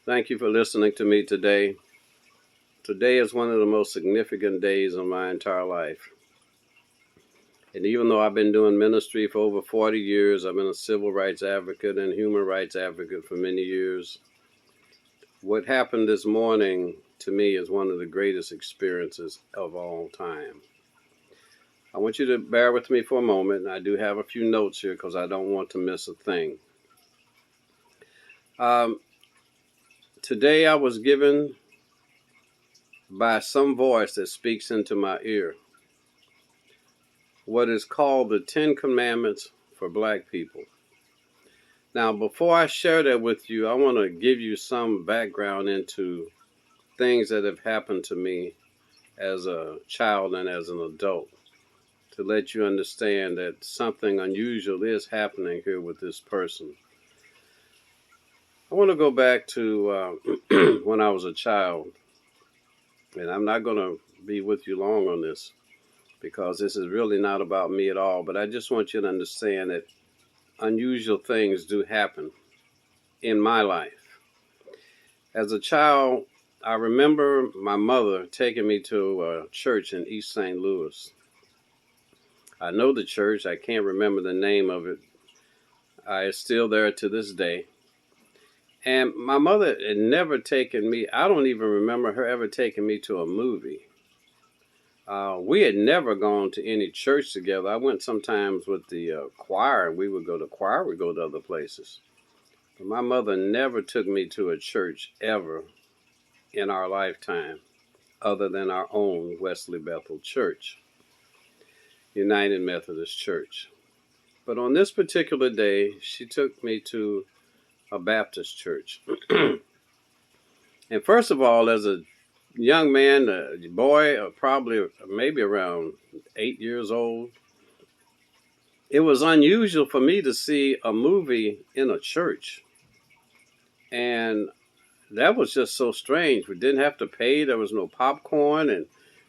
Thank you for listening to me today. Today is one of the most significant days of my entire life. And even though I've been doing ministry for over 40 years, I've been a civil rights advocate and human rights advocate for many years. What happened this morning to me is one of the greatest experiences of all time. I want you to bear with me for a moment. I do have a few notes here because I don't want to miss a thing. Um, Today I was given by some voice that speaks into my ear what is called the Ten Commandments for Black people. Now, before I share that with you, I want to give you some background into things that have happened to me as a child and as an adult to let you understand that something unusual is happening here with this person. I want to go back to when I was a child, and I'm not going to be with you long on this because this is really not about me at all, but I just want you to understand that unusual things do happen in my life. As a child, I remember my mother taking me to a church in East St. Louis. I know the church, I can't remember the name of it. It's still there to this day. And my mother had never taken me, I don't even remember her ever taking me to a movie. We had never gone to any church together. I went sometimes with the choir. We would go to choir, we'd go to other places. But my mother never took me to a church ever in our lifetime other than our own Wesley Bethel Church, United Methodist Church. But on this particular day, she took me to a Baptist church. And first of all, as a young man, a boy, probably maybe around 8 years old, it was unusual for me to see a movie in a church. And that was just so strange. We didn't have to pay. There was no popcorn and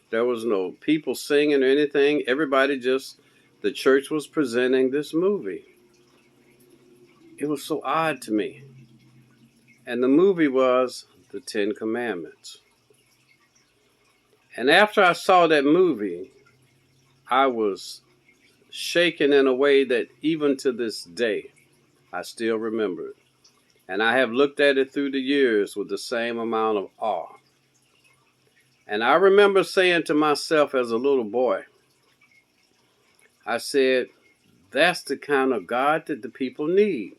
there was no people singing or anything. The church was presenting this movie. It was so odd to me. And the movie was The Ten Commandments. And after I saw that movie, I was shaken in a way that even to this day, I still remember it. And I have looked at it through the years with the same amount of awe. And I remember saying to myself as a little boy, I said, that's the kind of God that the people need.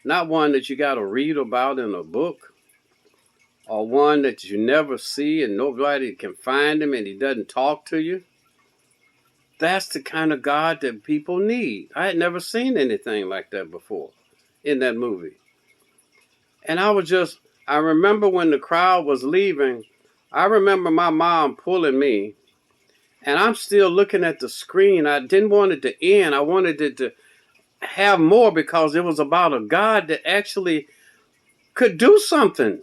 Not one that you got to read about in a book or one that you never see and nobody can find him and he doesn't talk to you. That's the kind of God that people need. I had never seen anything like that before in that movie. And I remember when the crowd was leaving, I remember my mom pulling me, and I'm still looking at the screen. I didn't want it to end. I wanted it to have more because it was about a God that actually could do something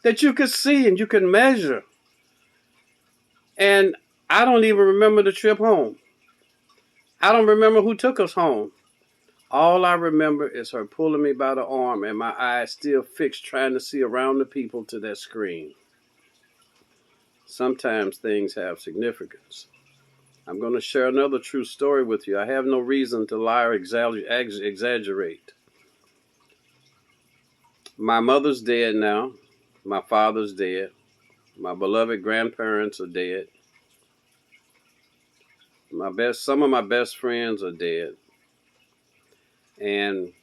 that you could see and you could measure. And I don't even remember the trip home. I don't remember who took us home. All I remember is her pulling me by the arm and my eyes still fixed trying to see around the people to that screen. Sometimes things have significance. I'm going to share another true story with you. I have no reason to lie or exaggerate. My mother's dead now. My father's dead. My beloved grandparents are dead. Some of my best friends are dead. And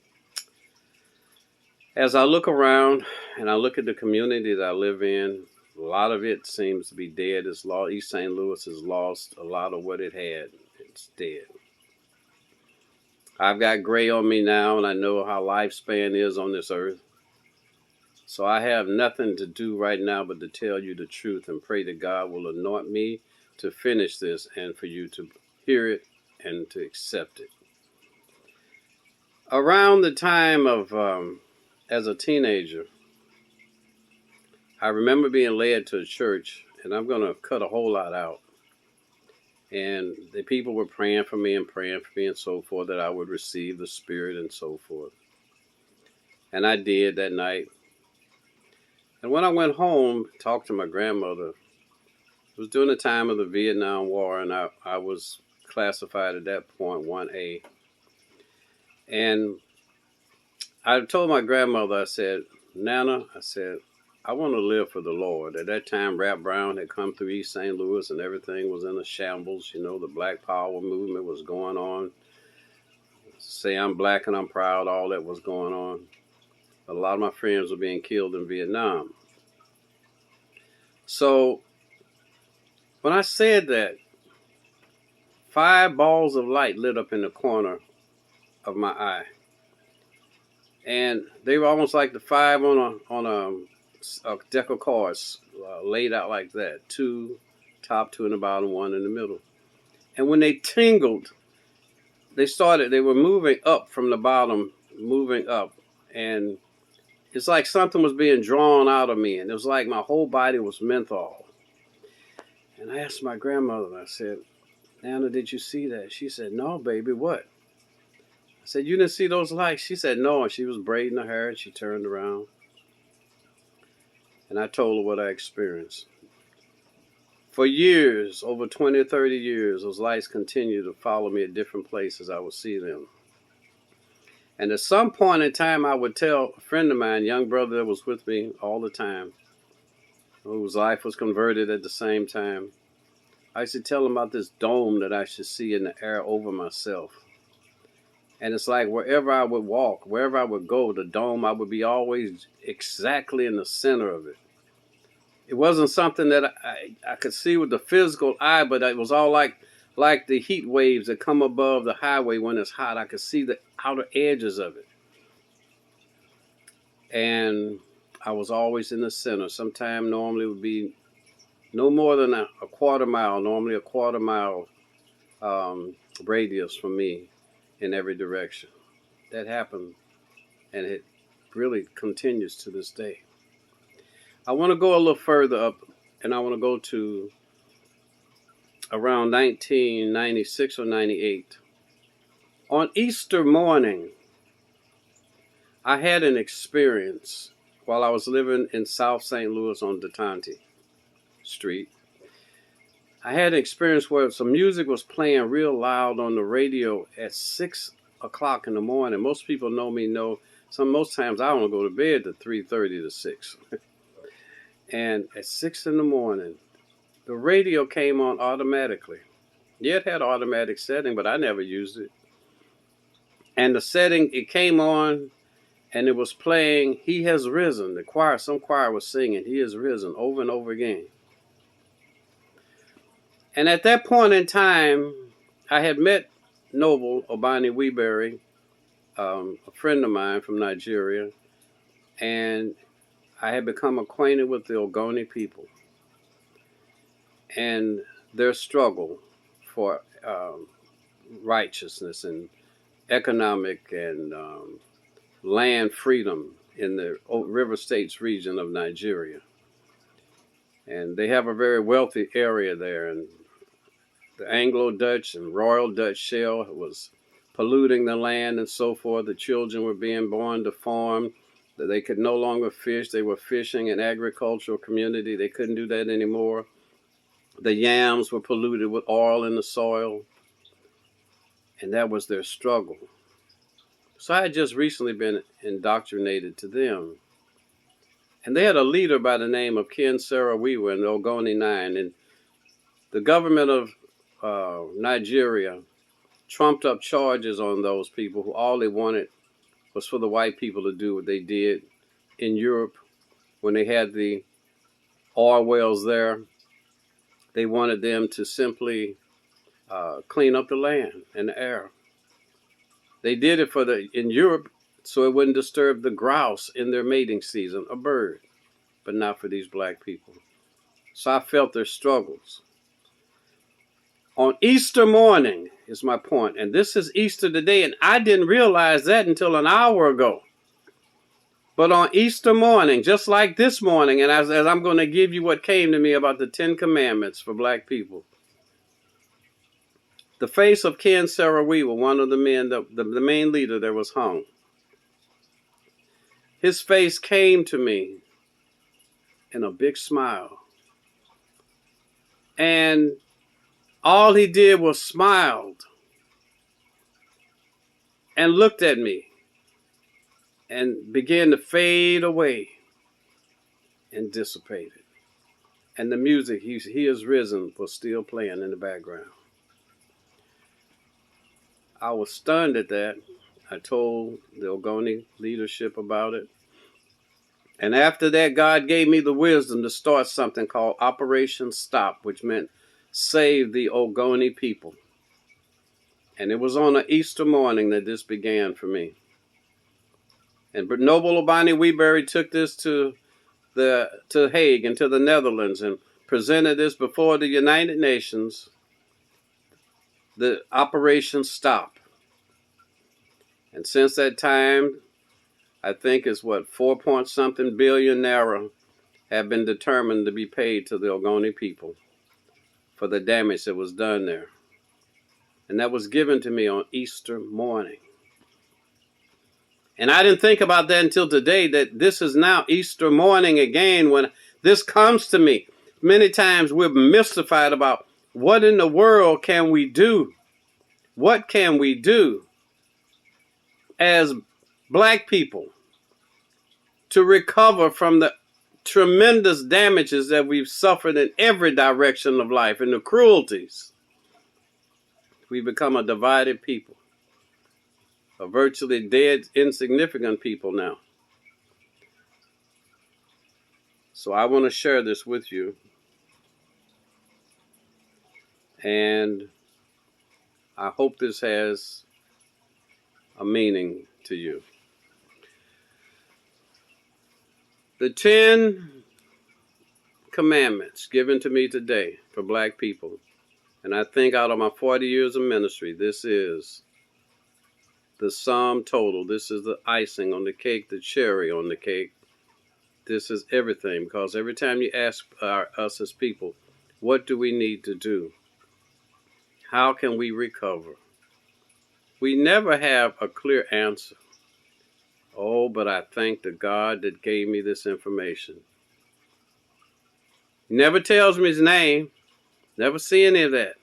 as I look around and I look at the community that I live in, a lot of it seems to be dead. East St. Louis has lost a lot of what it had. It's dead. I've got gray on me now, and I know how lifespan is on this earth. So I have nothing to do right now but to tell you the truth and pray that God will anoint me to finish this and for you to hear it and to accept it. Around the time of, as a teenager, I remember being led to a church, and I'm going to cut a whole lot out. And the people were praying for me and so forth, that I would receive the Spirit and so forth. And I did that night. And when I went home, talked to my grandmother, it was during the time of the Vietnam War, and I was classified at that point 1A. And I told my grandmother, I said, Nana, I said, I want to live for the Lord. At that time, Rap Brown had come through East St. Louis and everything was in a shambles. You know, the Black Power movement was going on. Say I'm black and I'm proud, all that was going on. But a lot of my friends were being killed in Vietnam. So when I said that, 5 balls of light lit up in the corner of my eye. And they were almost like the 5 on a deck of cards laid out like that. 2, top 2 in the bottom, 1 in the middle. And when they tingled, they were moving up from the bottom, moving up. And it's like something was being drawn out of me. And it was like my whole body was menthol. And I asked my grandmother, I said, Nana, did you see that? She said, no, baby, what? I said, you didn't see those lights? She said, no. And she was braiding her hair and she turned around. And I told her what I experienced. For years, over 20 or 30 years, those lights continued to follow me at different places. I would see them. And at some point in time, I would tell a friend of mine, young brother that was with me all the time, whose life was converted at the same time, I used to tell him about this dome that I should see in the air over myself. And it's like wherever I would walk, wherever I would go, the dome, I would be always exactly in the center of it. It wasn't something that I could see with the physical eye, but it was all like the heat waves that come above the highway when it's hot. I could see the outer edges of it. And I was always in the center. Sometime normally it would be no more than a quarter mile, normally a quarter mile radius from me in every direction. That happened, and it really continues to this day. I want to go a little further up, and I want to go to around 1996 or 98. On Easter morning, I had an experience while I was living in South St. Louis on Detente Street. I had an experience where some music was playing real loud on the radio at 6 o'clock in the morning. Most people know me, most times I don't go to bed at 3:30 to 6. And at 6 in the morning, the radio came on automatically. Yeah, it had automatic setting, but I never used it. And the setting, it came on, and it was playing He Has Risen. The choir, some choir was singing He Has Risen over and over again. And at that point in time, I had met Noble Obani Weeberry, a friend of mine from Nigeria, and I had become acquainted with the Ogoni people and their struggle for righteousness and economic and land freedom in the River States region of Nigeria. And they have a very wealthy area there, and the Anglo-Dutch and Royal Dutch Shell was polluting the land and so forth. The children were being born to farm. They could no longer fish. They were fishing in agricultural community. They couldn't do that anymore. The yams were polluted with oil in the soil. And that was their struggle. So I had just recently been indoctrinated to them. And they had a leader by the name of Ken Saro-Wiwa in the Ogoni Nine. And the government of Nigeria trumped up charges on those people who all they wanted was for the white people to do what they did in Europe when they had the oil wells there. They wanted them to simply clean up the land and the air. They did it in Europe so it wouldn't disturb the grouse in their mating season, a bird, but not for these black people. So I felt their struggles. On Easter morning is my point, and this is Easter today, and I didn't realize that until an hour ago. But on Easter morning, just like this morning, and as I'm going to give you what came to me about the 10 Commandments for black people, the face of Ken Saro-Wiwa, one of the men, the main leader that was hung, his face came to me and a big smile. And all he did was smiled and looked at me and began to fade away and dissipated. And the music, He Is Risen, was still playing in the background. I was stunned at that. I told the Ogoni leadership about it. And after that, God gave me the wisdom to start something called Operation Stop, which meant save the Ogoni people. And it was on an Easter morning that this began for me. And Noble Obani Weebury took this to Hague and to the Netherlands and presented this before the United Nations, the Operation Stop. And since that time, I think it's 4-point-something billion naira have been determined to be paid to the Ogoni people for the damage that was done there. And that was given to me on Easter morning. And I didn't think about that until today, that this is now Easter morning again when this comes to me. Many times we're mystified about what in the world can we do? What can we do as black people to recover from the tremendous damages that we've suffered in every direction of life and the cruelties? We become a divided people, a virtually dead, insignificant people now. So I want to share this with you. And I hope this has a meaning to you. The 10 commandments given to me today for black people, and I think out of my 40 years of ministry, this is the sum total. This is the icing on the cake, the cherry on the cake. This is everything, because every time you ask us as people, what do we need to do? How can we recover? We never have a clear answer. Oh, but I thank the God that gave me this information. He never tells me his name. Never see any of that.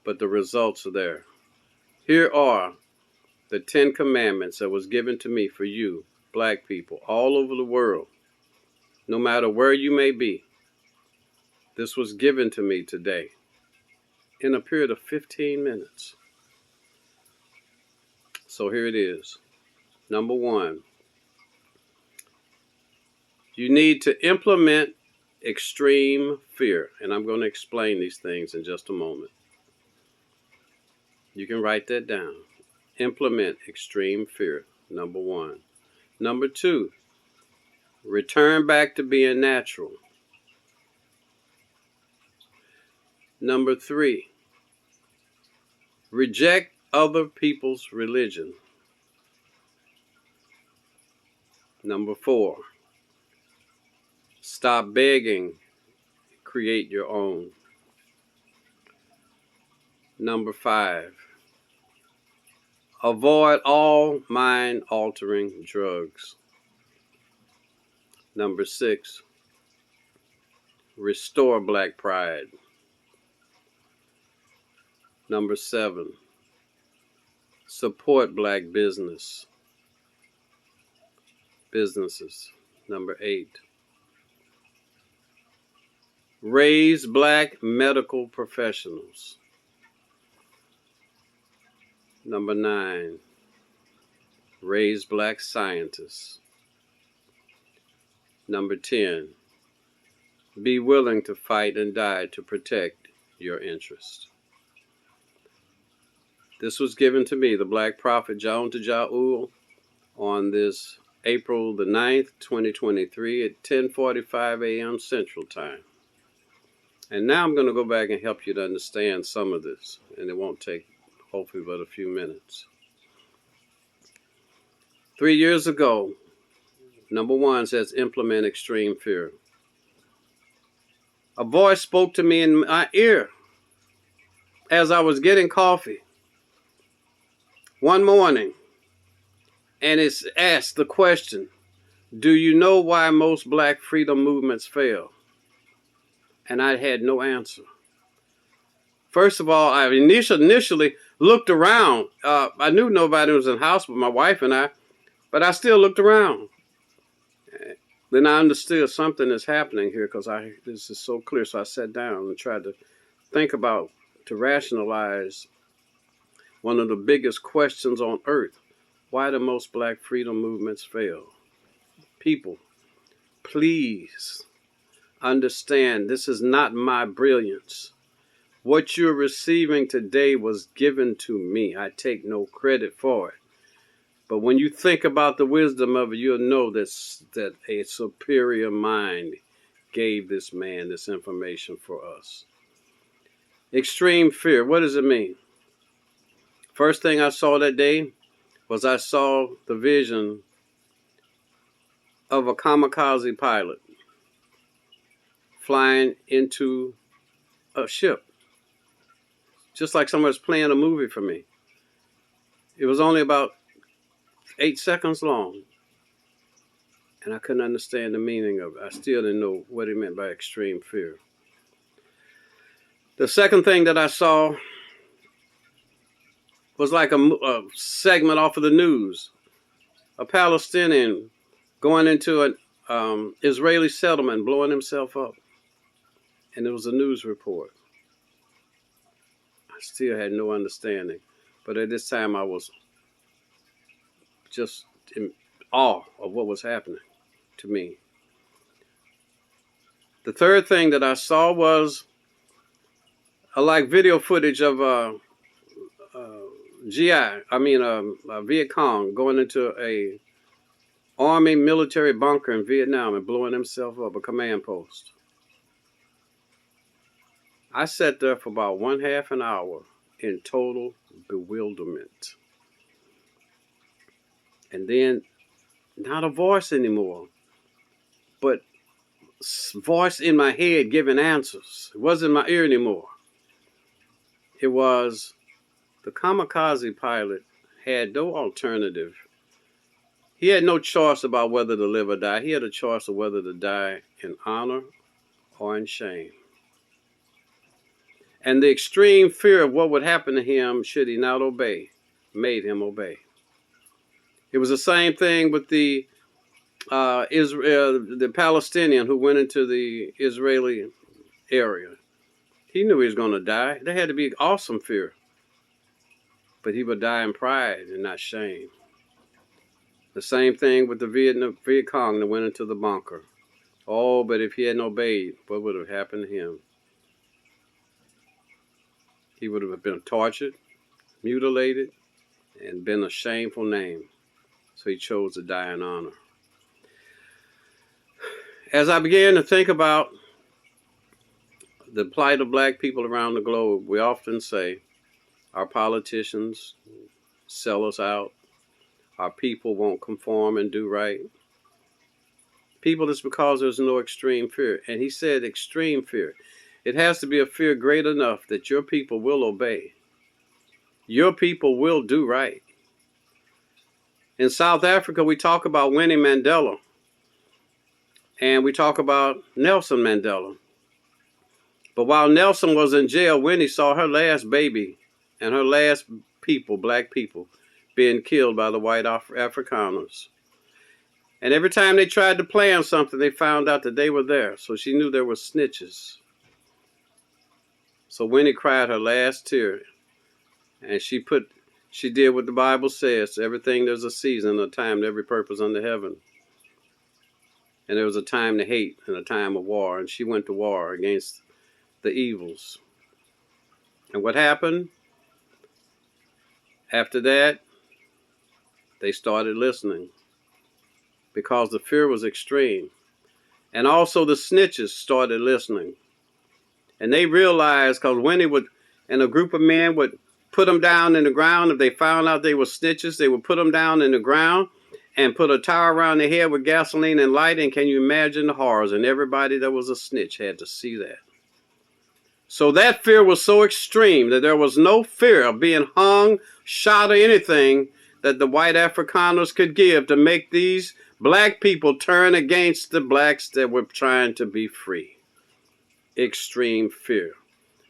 But the results are there. Here are the 10 commandments that was given to me for you, black people, all over the world. No matter where you may be. This was given to me today in a period of 15 minutes. So here it is. Number 1, you need to implement extreme fear. And I'm going to explain these things in just a moment. You can write that down. Implement extreme fear, number 1. Number 2, return back to being natural. Number 3, reject other people's religion. Number 4, stop begging, create your own. Number 5, avoid all mind-altering drugs. Number 6, restore black pride. Number 7, support black businesses. Number 8, raise black medical professionals. Number 9, raise black scientists. Number 10, be willing to fight and die to protect your interests. This was given to me, the Black Prophet Jaun Tija'ul, on this April the 9th, 2023 at 10:45 a.m. Central Time. And now I'm going to go back and help you to understand some of this, and it won't take, hopefully, but a few minutes. 3 years ago, number 1 says implement extreme fear. A voice spoke to me in my ear as I was getting coffee one morning, and it's asked the question, Do you know why most black freedom movements fail? And I had no answer. First of all, I initially looked around. I knew nobody was in the house but my wife and I, but I still looked around. Then I understood something is happening here because this is so clear. So I sat down and tried to think about, to rationalize one of the biggest questions on earth. Why do most black freedom movements fail? People, please understand this is not my brilliance. What you're receiving today was given to me. I take no credit for it. But when you think about the wisdom of it, you'll know that a superior mind gave this man this information for us. Extreme fear. What does it mean? First thing I saw that day was I saw the vision of a kamikaze pilot flying into a ship, just like someone was playing a movie for me. It was only about 8 seconds long, and I couldn't understand the meaning of it. I still didn't know what he meant by extreme fear. The second thing that I saw was like a segment off of the news. A Palestinian going into an Israeli settlement, blowing himself up. And it was a news report. I still had no understanding. But at this time, I was just in awe of what was happening to me. The third thing that I saw was like video footage of Viet Cong going into a army military bunker in Vietnam and blowing himself up, a command post. I sat there for about 1/2 an hour in total bewilderment. And then, not a voice anymore, but voice in my head giving answers. It wasn't in my ear anymore. It was the kamikaze pilot had no alternative. He had no choice about whether to live or die. He had a choice of whether to die in honor or in shame. And the extreme fear of what would happen to him should he not obey made him obey. It was the same thing with the Palestinian who went into the Israeli area. He knew he was going to die. There had to be awesome fear. But he would die in pride and not shame. The same thing with the Viet Cong that went into the bunker. Oh, but if he hadn't obeyed, what would have happened to him? He would have been tortured, mutilated, and been a shameful name. So he chose to die in honor. As I began to think about the plight of black people around the globe, we often say our politicians sell us out. Our people won't conform and do right. People, it's because there's no extreme fear. And he said extreme fear. It has to be a fear great enough that your people will obey. Your people will do right. In South Africa, we talk about Winnie Mandela. And we talk about Nelson Mandela. But while Nelson was in jail, Winnie saw her last baby and her last people, black people, being killed by the white Afrikaners. And every time they tried to plan something, they found out that they were there. So she knew there were snitches. So Winnie cried her last tear. And she did what the Bible says. Everything there's a season, a time to every purpose under heaven. And there was a time to hate and a time of war. And she went to war against the evils. And what happened? After that, they started listening because the fear was extreme. And also the snitches started listening. And they realized, because Winnie and a group of men would put them down in the ground. If they found out they were snitches, they would put them down in the ground and put a towel around their head with gasoline and light. And can you imagine the horrors? And everybody that was a snitch had to see that. So that fear was so extreme that there was no fear of being hung, shot, or anything that the white Afrikaners could give to make these Black people turn against the blacks that were trying to be free. Extreme fear.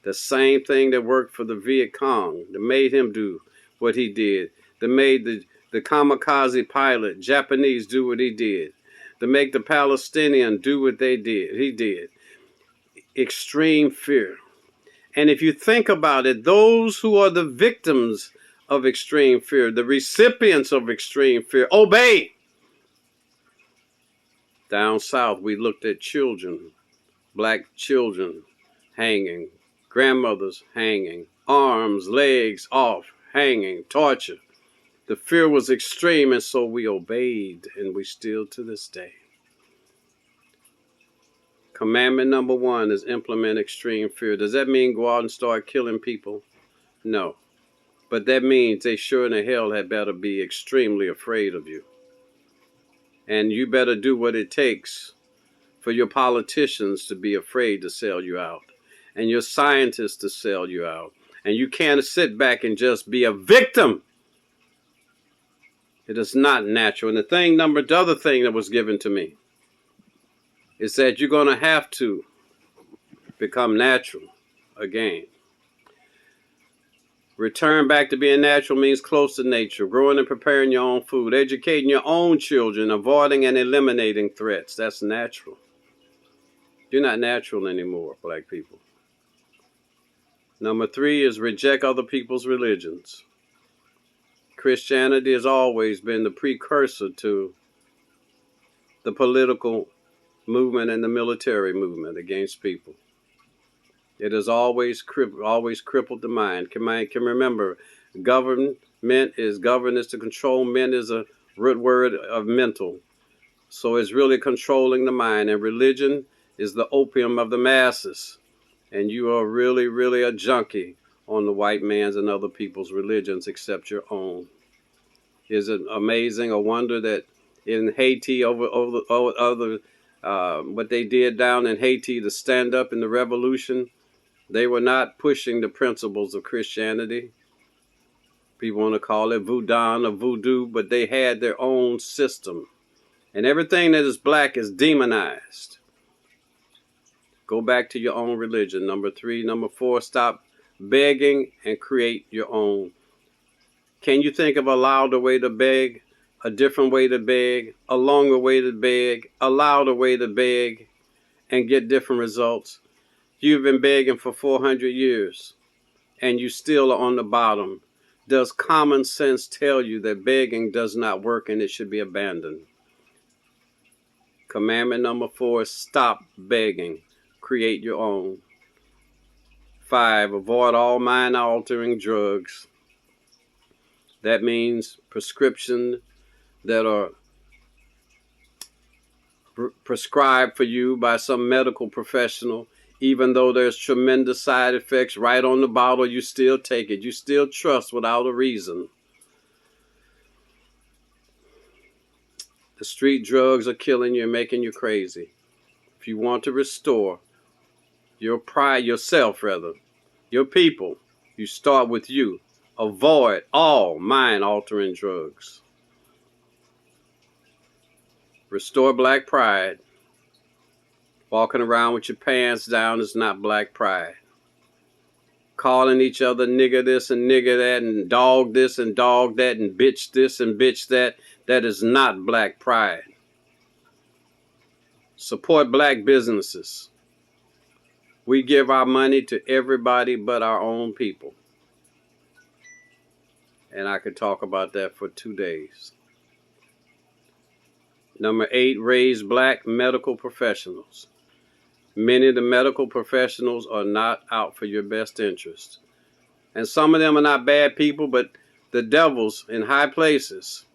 The same thing that worked for the Viet Cong, that made him do what he did, that made the kamikaze pilot, Japanese, do what he did, to make the Palestinian do what they did. He did. Extreme fear. And if you think about it, those who are the victims of extreme fear, the recipients of extreme fear, obey. Down south, we looked at children, black children hanging, grandmothers hanging, arms, legs off, hanging, torture. The fear was extreme, and so we obeyed, and we still to this day. Commandment number 1 is implement extreme fear. Does that mean go out and start killing people? No. But that means they sure in the hell had better be extremely afraid of you. And you better do what it takes for your politicians to be afraid to sell you out, and your scientists to sell you out. And you can't sit back and just be a victim. It is not natural. And the other thing that was given to me is that you're going to have to become natural again. Return back to being natural means close to nature, growing and preparing your own food, educating your own children, avoiding and eliminating threats. That's natural. You're not natural anymore, black people. Number 3 is reject other people's religions. Christianity has always been the precursor to the political movement and the military movement against people. It has always crippled the mind. Can remember, government is to control. Men is a root word of mental. So it's really controlling the mind. And religion is the opium of the masses. And you are really, really a junkie on the white man's and other people's religions except your own. Is it amazing, a wonder that in Haiti what they did down in Haiti to stand up in the revolution, they were not pushing the principles of Christianity. People want to call it voodoo, but they had their own system. And everything that is black is demonized. Go back to your own religion. Number 3. Number 4, stop begging and create your own. Can you think of a louder way to beg? A different way to beg, a longer way to beg, a louder way to beg, and get different results? You've been begging for 400 years, and you still are on the bottom. Does common sense tell you that begging does not work and it should be abandoned? Commandment number 4 is stop begging. Create your own. 5, avoid all mind-altering drugs. That means prescription that are prescribed for you by some medical professional. Even though there's tremendous side effects right on the bottle, you still take it. You still trust without a reason. The street drugs are killing you and making you crazy. If you want to restore your pride, yourself rather, your people, you start with you. Avoid all mind-altering drugs. Restore black pride. Walking around with your pants down is not black pride. Calling each other nigger this and nigger that and dog this and dog that and bitch this and bitch that, that is not black pride. Support black businesses. We give our money to everybody but our own people. And I could talk about that for 2 days. Number 8, raise black medical professionals. Many of the medical professionals are not out for your best interest. And some of them are not bad people, but the devils in high places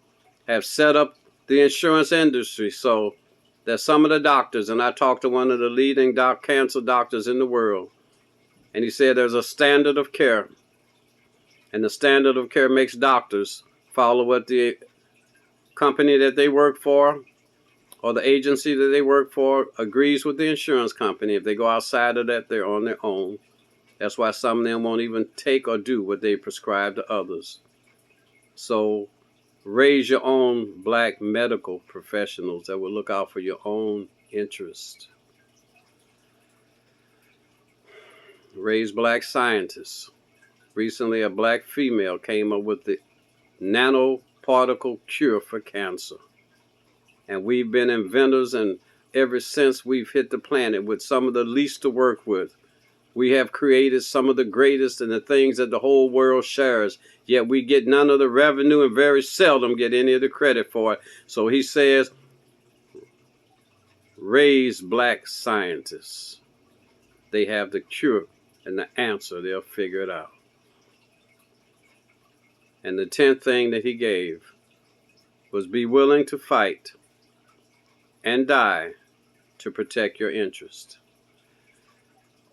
have set up the insurance industry so that some of the doctors, and I talked to one of the leading cancer doctors in the world, and he said there's a standard of care. And the standard of care makes doctors follow what the company that they work for or the agency that they work for agrees with the insurance company. If they go outside of that, they're on their own. That's why some of them won't even take or do what they prescribe to others. So Raise your own black medical professionals that will look out for your own interest. Raise black scientists. Recently, a black female came up with the nanoparticle cure for cancer. And we've been inventors, and ever since we've hit the planet with some of the least to work with. We have created some of the greatest and the things that the whole world shares, yet we get none of the revenue and very seldom get any of the credit for it. So he says, raise black scientists. They have the cure and the answer. They'll figure it out. And the 10th thing that he gave was be willing to fight and die to protect your interest.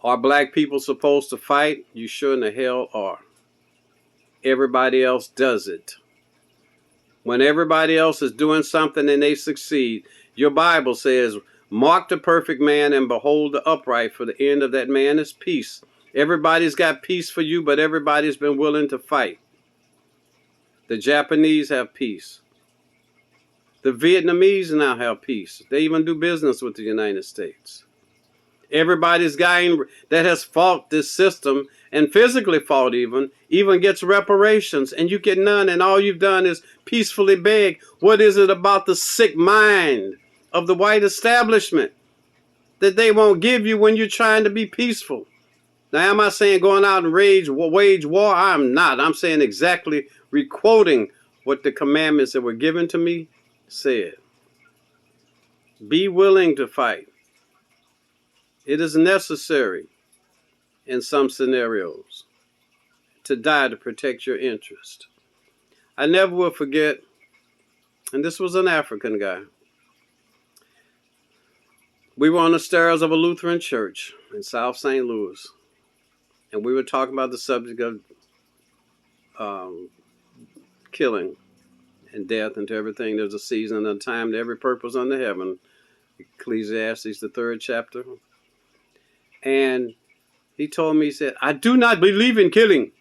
Are black people supposed to fight? You sure in the hell are. Everybody else does it. When everybody else is doing something and they succeed, your Bible says, mark the perfect man and behold the upright, for the end of that man is peace. Everybody's got peace for you, but everybody's been willing to fight. The Japanese have peace. The Vietnamese now have peace. They even do business with the United States. Everybody's guy that has fought this system and physically fought even gets reparations, and you get none, and all you've done is peacefully beg. What is it about the sick mind of the white establishment that they won't give you when you're trying to be peaceful? Now, am I saying going out and wage war? I'm not. I'm saying exactly requoting what the commandments that were given to me said. Be willing to fight. It is necessary in some scenarios to die to protect your interest. I never will forget, and this was an African guy. We were on the stairs of a Lutheran church in South St. Louis, and we were talking about the subject of killing and death and to everything. There's a season and a time to every purpose under heaven. Ecclesiastes, the 3rd chapter. And he told me, he said, I do not believe in killing.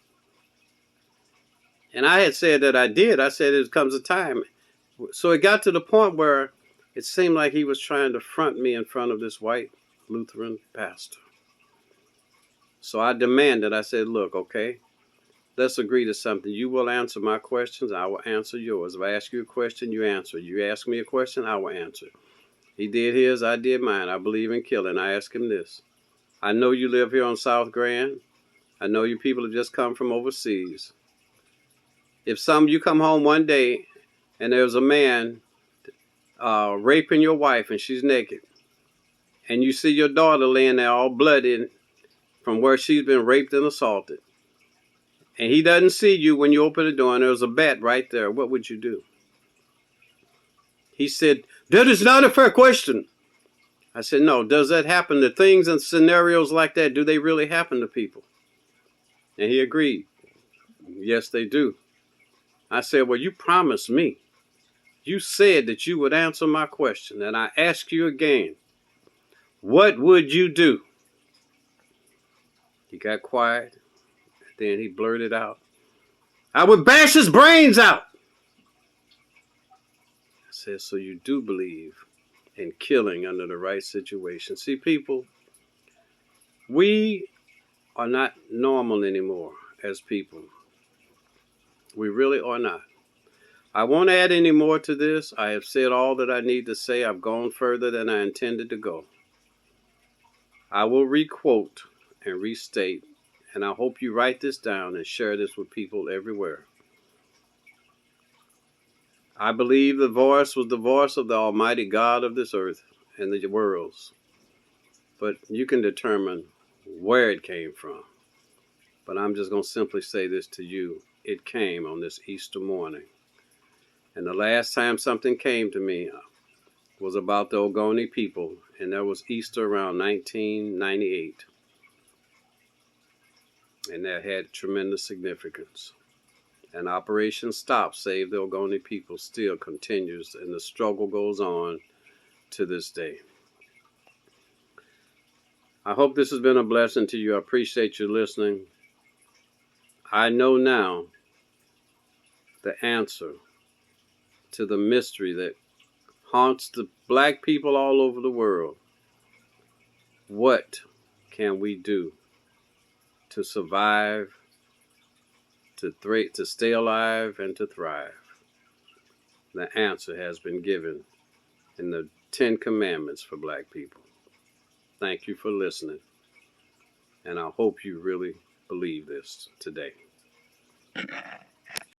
And I had said that I did. I said it comes a time. So it got to the point where it seemed like he was trying to front me in front of this white Lutheran pastor. So I demanded, I said, look, okay, let's agree to something. You will answer my questions. I will answer yours. If I ask you a question, you answer. You ask me a question, I will answer. He did his, I did mine. I believe in killing. I asked him this. I know you live here on South Grand. I know you people have just come from overseas. If you come home one day and there's a man raping your wife and she's naked, and you see your daughter laying there all bloody from where she's been raped and assaulted, and he doesn't see you when you open the door and there's a bat right there, what would you do? He said, that is not a fair question. I said, no, does that happen? The things and scenarios like that, do they really happen to people? And he agreed. Yes, they do. I said, well, you promised me. You said that you would answer my question, and I ask you again, what would you do? He got quiet. Then he blurted out, I would bash his brains out. I said, so you do believe in killing under the right situation. See, people, we are not normal anymore as people. We really are not. I won't add any more to this. I have said all that I need to say. I've gone further than I intended to go. I will requote and restate, and I hope you write this down and share this with people everywhere. I believe the voice was the voice of the Almighty God of this earth and the worlds. But you can determine where it came from. But I'm just going to simply say this to you. It came on this Easter morning. And the last time something came to me was about the Ogoni people. And that was Easter around 1998. And that had tremendous significance. And Operation Stop, Save the Ogoni People, still continues, and the struggle goes on to this day. I hope this has been a blessing to you. I appreciate you listening. I know now the answer to the mystery that haunts the black people all over the world. What can we do to survive, to stay alive, and to thrive? The answer has been given in the 10 Commandments for black people. Thank you for listening, and I hope you really believe this today.